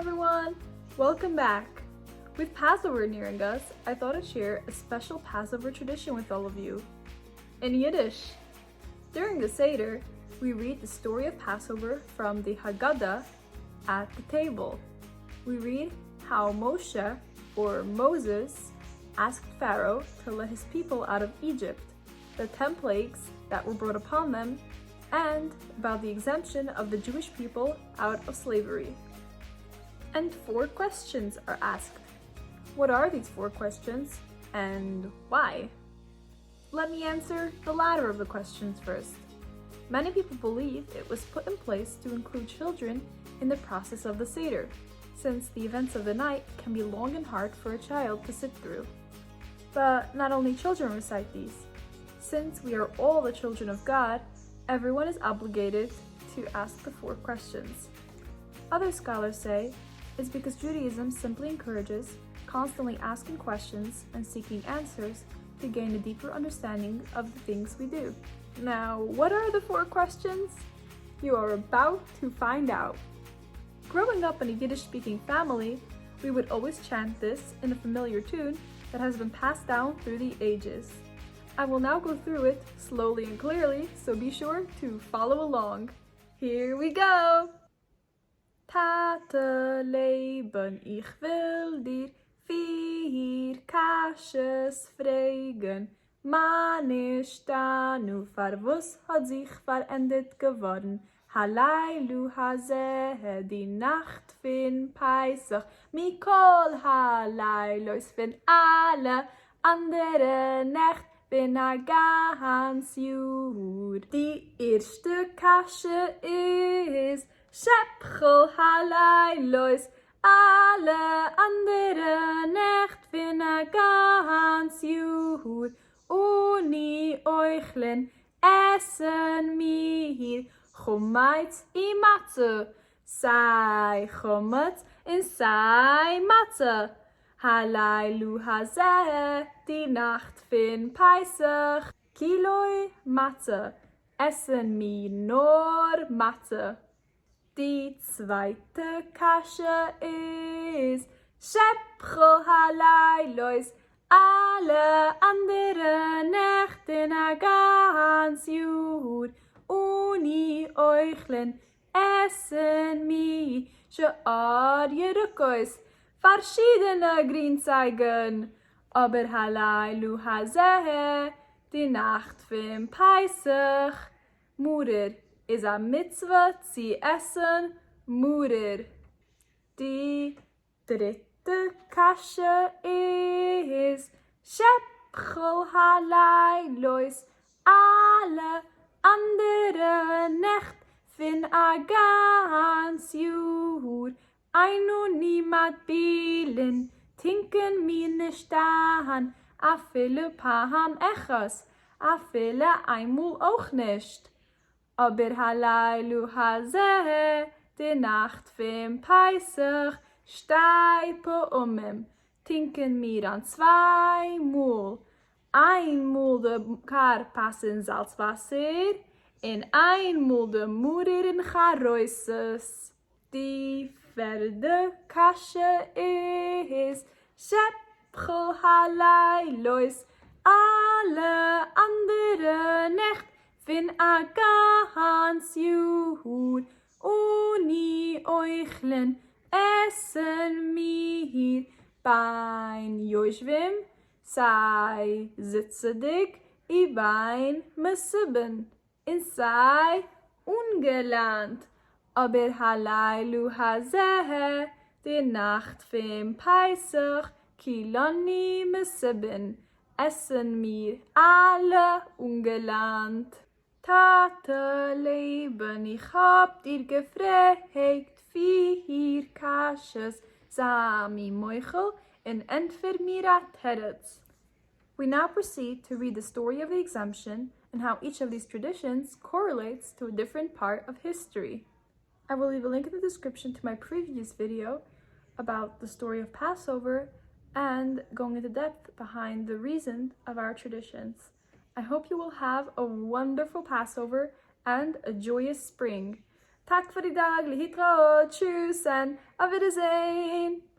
everyone! Welcome back! With Passover nearing us, I thought I'd share a special Passover tradition with all of you. In Yiddish. During the seder, we read the story of Passover from the Haggadah at the table. We read how Moshe, or Moses, asked Pharaoh to let his people out of Egypt, the 10 plagues that were brought upon them, and about the exemption of the Jewish people out of slavery. And 4 questions are asked. What are these 4 questions, and why? Let me answer the latter of the questions first. Many people believe it was put in place to include children in the process of the seder, since the events of the night can be long and hard for a child to sit through. But not only children recite these. Since we are all the children of God, everyone is obligated to ask the 4 questions. Other scholars say it's because Judaism simply encourages constantly asking questions and seeking answers to gain a deeper understanding of the things we do. Now, what are the 4 questions? You are about to find out. Growing up in a Yiddish-speaking family, we would always chant this in a familiar tune that has been passed down through the ages. I will now go through it slowly and clearly, so be sure to follow along. Here we go! Tate Leben, ich will dir 4 Kasches fragen. Nishtana, פארוואס hat sich verändert geworden. Halleilu hazeh, die Nacht fin Pesach. Mikol halleilos fin alle andere Nacht bin a ganz Jud. Die erste Kasche ist Shepchel halleilos. Alle andere Nacht bin a ganz Jud. Uni euchlen essen mir Chomutz I matzah. Sei Chomutz in sei matzah. Halleilu hazeh, die Nacht fin Pesach. Kiloi matzah, essen mir nur matzah. Die zweite Kasche ist Shepchel halleilos. Alle andere Nächte na ganz Jud. Uni euchlen essen mi she'ar Yerukos, verschiedene Grünzeigen. Aber halleilu hazeh, die Nacht fin Pesach. Mutter is a mitzvah zu essen, Mutter. Die dritte Kasche ist Shepchel halleilos. Alle andere Nacht fin a ganz Jud. Einu niemand bielen, tinken mi Nishtana, a viele paham echas, a viele einmal auch nicht. Aber halleilu hazeh, die Nacht fin Pesach, steipe tinken mir an 2 Mal. Einmal de Karpas in Salzwasser, en einmal de Mutter in Charoises. Die 4. Kasche ist Shepchel halleilos. Alle andere Nacht fin a ganz Jud. Uni euchlen essen mir bein Joshvim. Sei sitzedig, I bein mesibben, in sei ungelernt. Aber halleilu hazeh, die Nacht fin Pesach, kiloni mesibben, essen mir alle ungelernt. Tate Leben, ich hab dir gefragt, 4 Kasches, Sami Moichel, and entfer mirat teretz. We now proceed to read the story of the exemption and how each of these traditions correlates to a different part of history. I will leave a link in the description to my previous video about the story of Passover and going into depth behind the reason of our traditions. I hope you will have a wonderful Passover and a joyous spring. Tak für die Dag, lihitraot, tschüss and auf Wiedersehen.